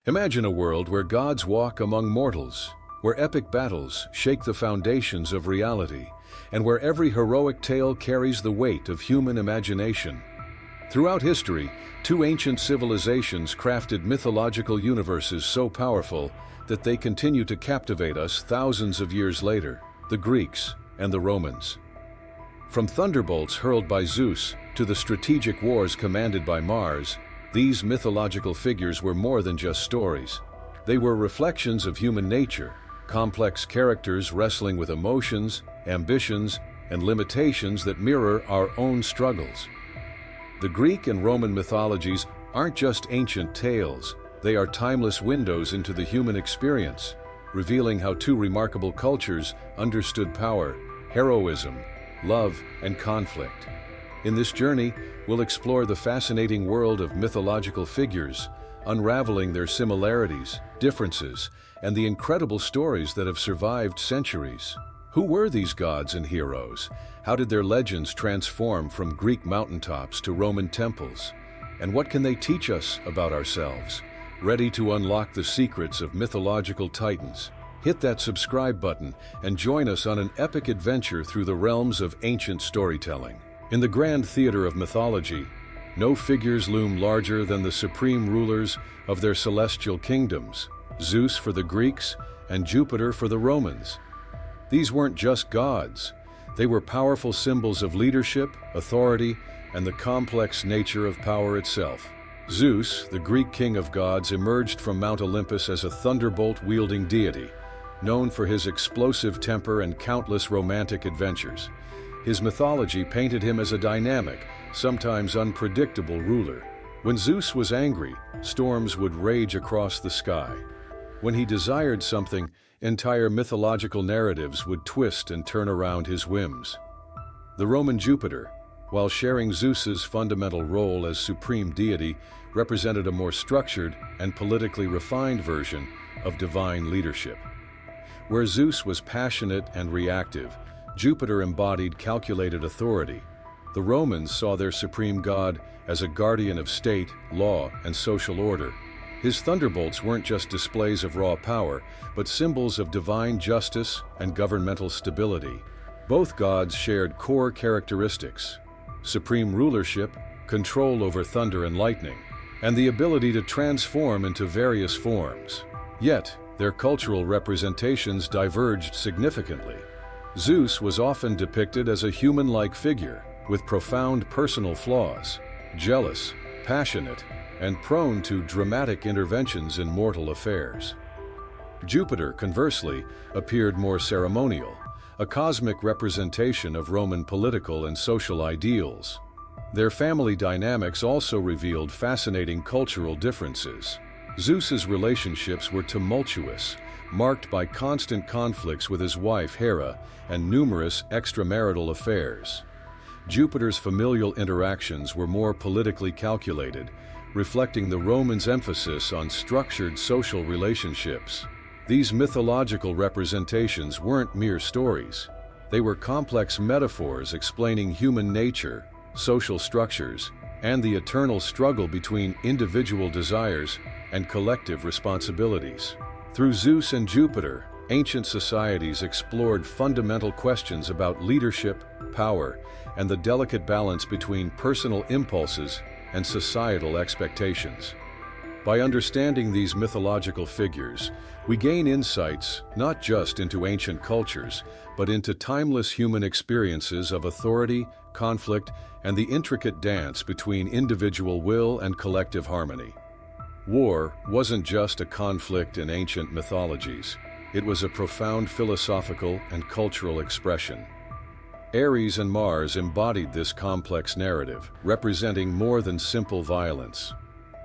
Imagine a world where gods walk among mortals, where epic battles shake the foundations of reality, and where every heroic tale carries the weight of human imagination. Throughout history, two ancient civilizations crafted mythological universes so powerful that they continue to captivate us thousands of years later: the Greeks and the Romans. From thunderbolts hurled by Zeus to the strategic wars commanded by Mars, these mythological figures were more than just stories. They were reflections of human nature, complex characters wrestling with emotions, ambitions, and limitations that mirror our own struggles. The Greek and Roman mythologies aren't just ancient tales, they are timeless windows into the human experience, revealing how two remarkable cultures understood power, heroism, love, and conflict. In this journey, we'll explore the fascinating world of mythological figures, unraveling their similarities, differences, and the incredible stories that have survived centuries. Who were these gods and heroes? How did their legends transform from Greek mountaintops to Roman temples? And what can they teach us about ourselves? Ready to unlock the secrets of mythological titans? Hit that subscribe button and join us on an epic adventure through the realms of ancient storytelling. In the grand theater of mythology, no figures loom larger than the supreme rulers of their celestial kingdoms: Zeus for the Greeks and Jupiter for the Romans. These weren't just gods, they were powerful symbols of leadership, authority, and the complex nature of power itself. Zeus, the Greek king of gods, emerged from Mount Olympus as a thunderbolt-wielding deity, known for his explosive temper and countless romantic adventures. His mythology painted him as a dynamic, sometimes unpredictable ruler. When Zeus was angry, storms would rage across the sky. When he desired something, entire mythological narratives would twist and turn around his whims. The Roman Jupiter, while sharing Zeus's fundamental role as supreme deity, represented a more structured and politically refined version of divine leadership. Where Zeus was passionate and reactive, Jupiter embodied calculated authority. The Romans saw their supreme god as a guardian of state, law, and social order. His thunderbolts weren't just displays of raw power, but symbols of divine justice and governmental stability. Both gods shared core characteristics: supreme rulership, control over thunder and lightning, and the ability to transform into various forms. Yet, their cultural representations diverged significantly. Zeus was often depicted as a human-like figure, with profound personal flaws: jealous, passionate, and prone to dramatic interventions in mortal affairs. Jupiter, conversely, appeared more ceremonial, a cosmic representation of Roman political and social ideals. Their family dynamics also revealed fascinating cultural differences. Zeus's relationships were tumultuous, marked by constant conflicts with his wife Hera and numerous extramarital affairs. Jupiter's familial interactions were more politically calculated, reflecting the Romans' emphasis on structured social relationships. These mythological representations weren't mere stories. They were complex metaphors explaining human nature, social structures, and the eternal struggle between individual desires and collective responsibilities. Through Zeus and Jupiter, ancient societies explored fundamental questions about leadership, power, and the delicate balance between personal impulses and societal expectations. By understanding these mythological figures, we gain insights not just into ancient cultures, but into timeless human experiences of authority, conflict, and the intricate dance between individual will and collective harmony. War wasn't just a conflict in ancient mythologies. It was a profound philosophical and cultural expression. Ares and Mars embodied this complex narrative, representing more than simple violence.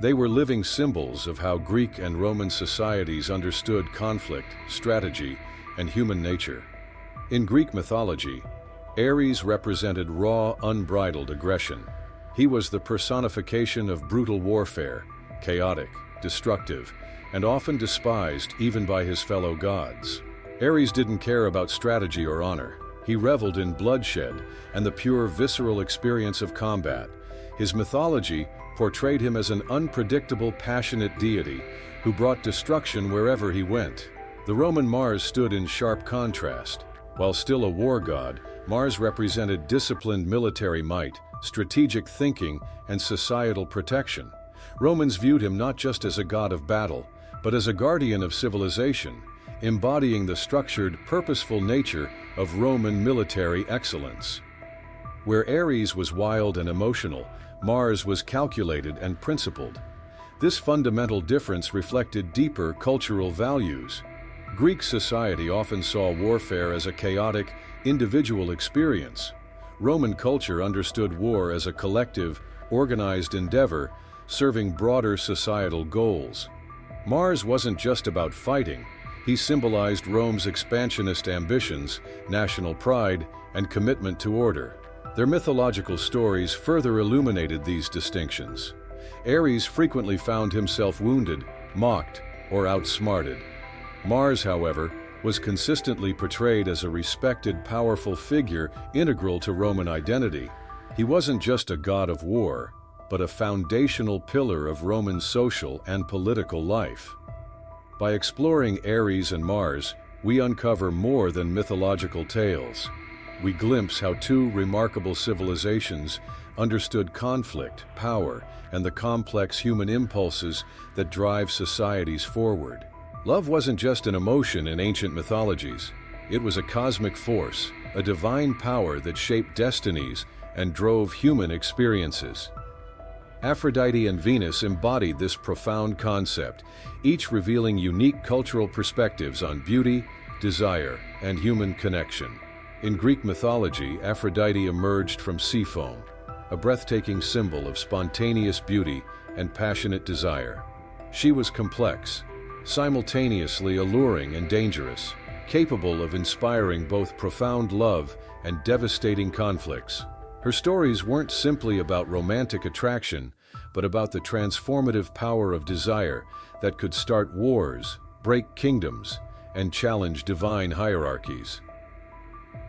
They were living symbols of how Greek and Roman societies understood conflict, strategy, and human nature. In Greek mythology, Ares represented raw, unbridled aggression. He was the personification of brutal warfare, chaotic, destructive, and often despised even by his fellow gods. Ares didn't care about strategy or honor. He reveled in bloodshed and the pure visceral experience of combat. His mythology portrayed him as an unpredictable, passionate deity who brought destruction wherever he went. The Roman Mars stood in sharp contrast. While still a war god, Mars represented disciplined military might, strategic thinking, and societal protection. Romans viewed him not just as a god of battle, but as a guardian of civilization, embodying the structured, purposeful nature of Roman military excellence. Where Ares was wild and emotional, Mars was calculated and principled. This fundamental difference reflected deeper cultural values. Greek society often saw warfare as a chaotic, individual experience. Roman culture understood war as a collective, organized endeavor, serving broader societal goals. Mars wasn't just about fighting. He symbolized Rome's expansionist ambitions, national pride, and commitment to order. Their mythological stories further illuminated these distinctions. Ares frequently found himself wounded, mocked, or outsmarted. Mars, however, was consistently portrayed as a respected, powerful figure integral to Roman identity. He wasn't just a god of war, but a foundational pillar of Roman social and political life. By exploring Ares and Mars, we uncover more than mythological tales. We glimpse how two remarkable civilizations understood conflict, power, and the complex human impulses that drive societies forward. Love wasn't just an emotion in ancient mythologies. It was a cosmic force, a divine power that shaped destinies and drove human experiences. Aphrodite and Venus embodied this profound concept, each revealing unique cultural perspectives on beauty, desire, and human connection. In Greek mythology, Aphrodite emerged from sea foam, a breathtaking symbol of spontaneous beauty and passionate desire. She was complex, simultaneously alluring and dangerous, capable of inspiring both profound love and devastating conflicts. Her stories weren't simply about romantic attraction, but about the transformative power of desire that could start wars, break kingdoms, and challenge divine hierarchies.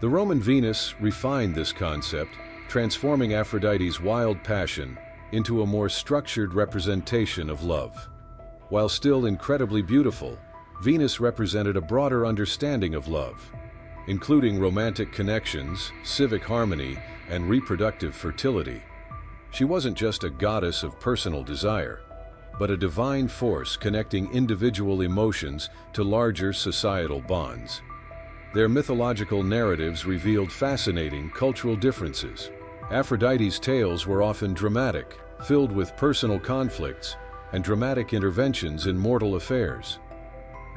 The Roman Venus refined this concept, transforming Aphrodite's wild passion into a more structured representation of love. While still incredibly beautiful, Venus represented a broader understanding of love, including romantic connections, civic harmony, and reproductive fertility. She wasn't just a goddess of personal desire, but a divine force connecting individual emotions to larger societal bonds. Their mythological narratives revealed fascinating cultural differences. Aphrodite's tales were often dramatic, filled with personal conflicts and dramatic interventions in mortal affairs.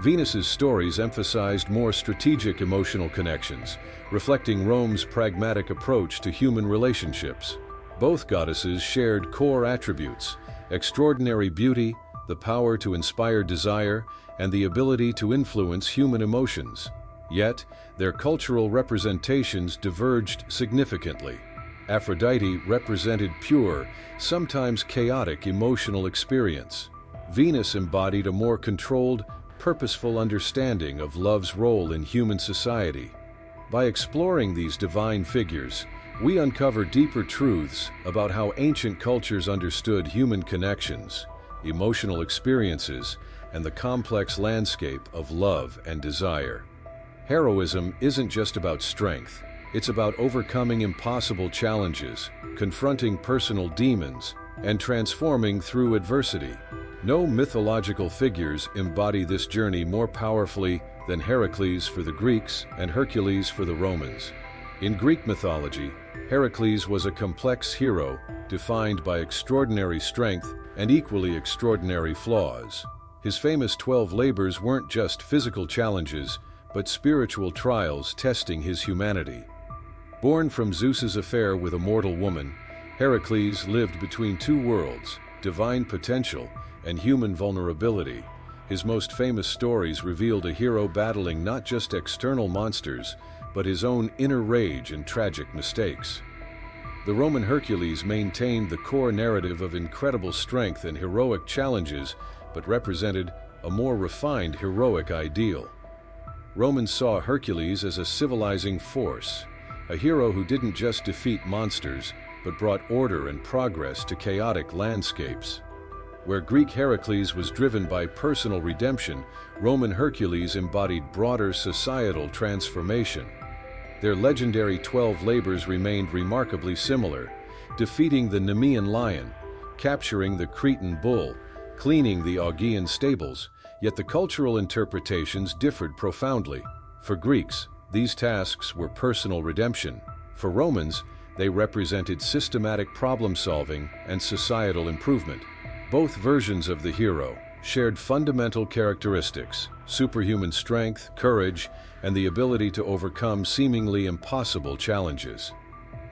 Venus's stories emphasized more strategic emotional connections, reflecting Rome's pragmatic approach to human relationships. Both goddesses shared core attributes: extraordinary beauty, the power to inspire desire, and the ability to influence human emotions. Yet, their cultural representations diverged significantly. Aphrodite represented pure, sometimes chaotic emotional experience. Venus embodied a more controlled, purposeful understanding of love's role in human society. By exploring these divine figures, we uncover deeper truths about how ancient cultures understood human connections, emotional experiences, and the complex landscape of love and desire. Heroism isn't just about strength. It's about overcoming impossible challenges, confronting personal demons, and transforming through adversity. No mythological figures embody this journey more powerfully than Hercules for the Greeks and Hercules for the Romans. In Greek mythology, Hercules was a complex hero defined by extraordinary strength and equally extraordinary flaws. His famous 12 labors weren't just physical challenges, but spiritual trials testing his humanity. Born from Zeus's affair with a mortal woman, Hercules lived between two worlds, divine potential and human vulnerability. His most famous stories revealed a hero battling not just external monsters, but his own inner rage and tragic mistakes. The Roman Hercules maintained the core narrative of incredible strength and heroic challenges, but represented a more refined heroic ideal. Romans saw Hercules as a civilizing force, a hero who didn't just defeat monsters, but brought order and progress to chaotic landscapes. Where Greek Heracles was driven by personal redemption, Roman Hercules embodied broader societal transformation. Their legendary 12 labors remained remarkably similar, defeating the Nemean lion, capturing the Cretan bull, cleaning the Augean stables, yet the cultural interpretations differed profoundly. For Greeks, these tasks were personal redemption. For Romans, they represented systematic problem-solving and societal improvement. Both versions of the hero shared fundamental characteristics: superhuman strength, courage, and the ability to overcome seemingly impossible challenges.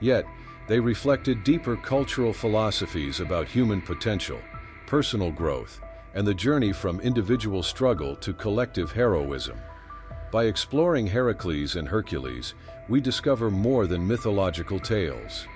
Yet, they reflected deeper cultural philosophies about human potential, personal growth, and the journey from individual struggle to collective heroism. By exploring Heracles and Hercules, we discover more than mythological tales.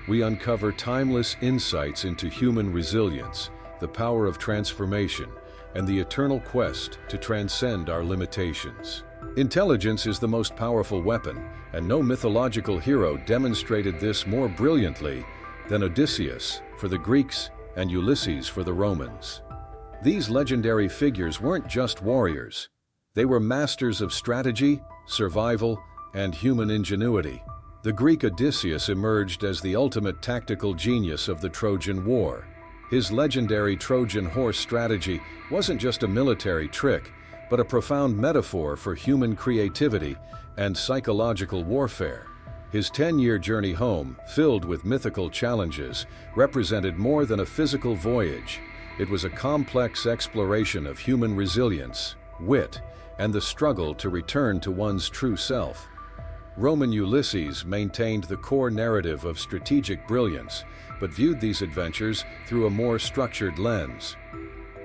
We uncover timeless insights into human resilience, the power of transformation, and the eternal quest to transcend our limitations. Intelligence is the most powerful weapon, and no mythological hero demonstrated this more brilliantly than Odysseus for the Greeks and Ulysses for the Romans. These legendary figures weren't just warriors. They were masters of strategy, survival, and human ingenuity. The Greek Odysseus emerged as the ultimate tactical genius of the Trojan War. His legendary Trojan horse strategy wasn't just a military trick, but a profound metaphor for human creativity and psychological warfare. His 10-year journey home, filled with mythical challenges, represented more than a physical voyage. It was a complex exploration of human resilience, wit, and the struggle to return to one's true self. Roman Ulysses maintained the core narrative of strategic brilliance, but viewed these adventures through a more structured lens.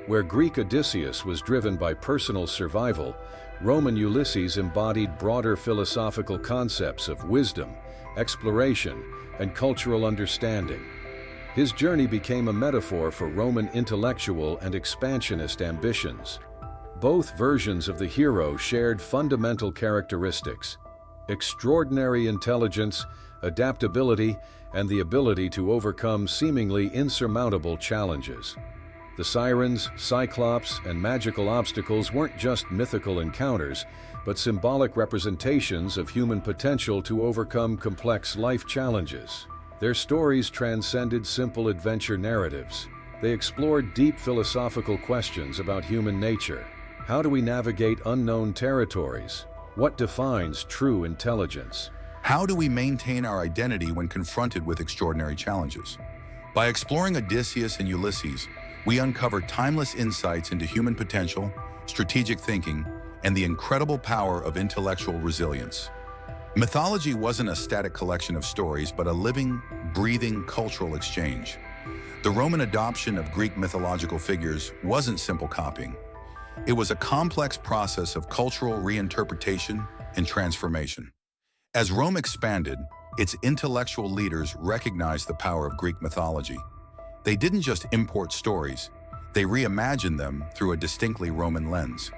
Where Greek Odysseus was driven by personal survival, Roman Ulysses embodied broader philosophical concepts of wisdom, exploration, and cultural understanding. His journey became a metaphor for Roman intellectual and expansionist ambitions. Both versions of the hero shared fundamental characteristics: extraordinary intelligence, adaptability, and the ability to overcome seemingly insurmountable challenges. The sirens, cyclops, and magical obstacles weren't just mythical encounters, but symbolic representations of human potential to overcome complex life challenges. Their stories transcended simple adventure narratives. They explored deep philosophical questions about human nature. How do we navigate unknown territories? What defines true intelligence? How do we maintain our identity when confronted with extraordinary challenges? By exploring Odysseus and Ulysses, we uncover timeless insights into human potential, strategic thinking, and the incredible power of intellectual resilience. Mythology wasn't a static collection of stories, but a living, breathing cultural exchange. The Roman adoption of Greek mythological figures wasn't simple copying. It was a complex process of cultural reinterpretation and transformation. As Rome expanded, its intellectual leaders recognized the power of Greek mythology. They didn't just import stories, they reimagined them through a distinctly Roman lens.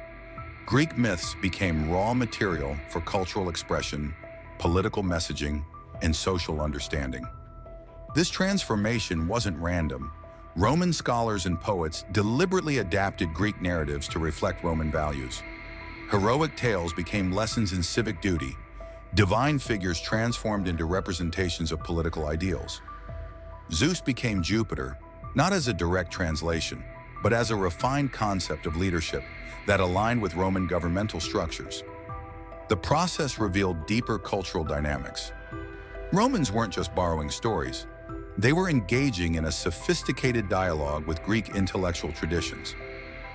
Greek myths became raw material for cultural expression, political messaging, and social understanding. This transformation wasn't random. Roman scholars and poets deliberately adapted Greek narratives to reflect Roman values. Heroic tales became lessons in civic duty. Divine figures transformed into representations of political ideals. Zeus became Jupiter, not as a direct translation, but as a refined concept of leadership that aligned with Roman governmental structures. The process revealed deeper cultural dynamics. Romans weren't just borrowing stories. They were engaging in a sophisticated dialogue with Greek intellectual traditions.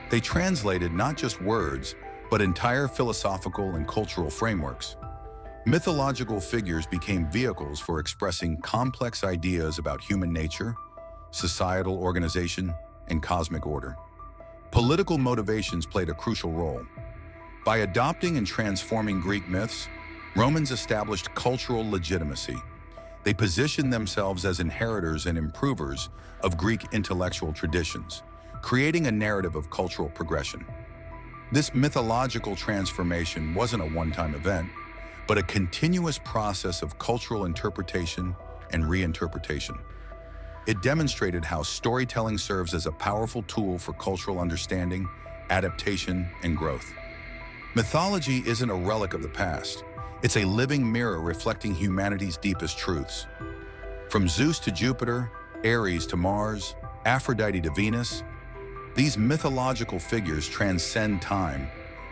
They translated not just words, but entire philosophical and cultural frameworks. Mythological figures became vehicles for expressing complex ideas about human nature, societal organization, and cosmic order. Political motivations played a crucial role. By adopting and transforming Greek myths, Romans established cultural legitimacy. They positioned themselves as inheritors and improvers of Greek intellectual traditions, creating a narrative of cultural progression. This mythological transformation wasn't a one-time event, but a continuous process of cultural interpretation and reinterpretation. It demonstrated how storytelling serves as a powerful tool for cultural understanding, adaptation, and growth. Mythology isn't a relic of the past. It's a living mirror reflecting humanity's deepest truths. From Zeus to Jupiter, Ares to Mars, Aphrodite to Venus, these mythological figures transcend time,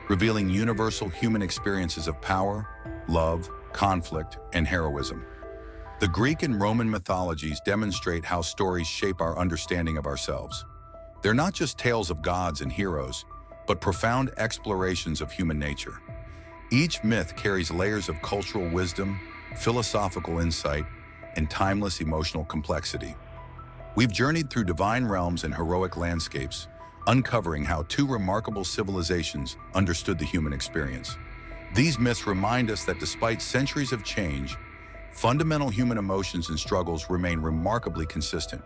revealing universal human experiences of power, love, conflict, and heroism. The Greek and Roman mythologies demonstrate how stories shape our understanding of ourselves. They're not just tales of gods and heroes, but profound explorations of human nature. Each myth carries layers of cultural wisdom, philosophical insight, and timeless emotional complexity. We've journeyed through divine realms and heroic landscapes, uncovering how two remarkable civilizations understood the human experience. These myths remind us that despite centuries of change, fundamental human emotions and struggles remain remarkably consistent.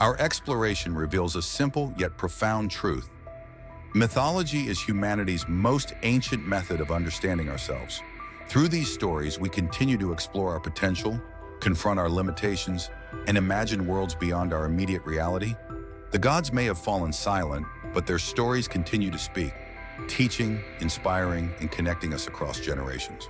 Our exploration reveals a simple yet profound truth. Mythology is humanity's most ancient method of understanding ourselves. Through these stories, we continue to explore our potential, confront our limitations, and imagine worlds beyond our immediate reality. The gods may have fallen silent, but their stories continue to speak, teaching, inspiring, and connecting us across generations.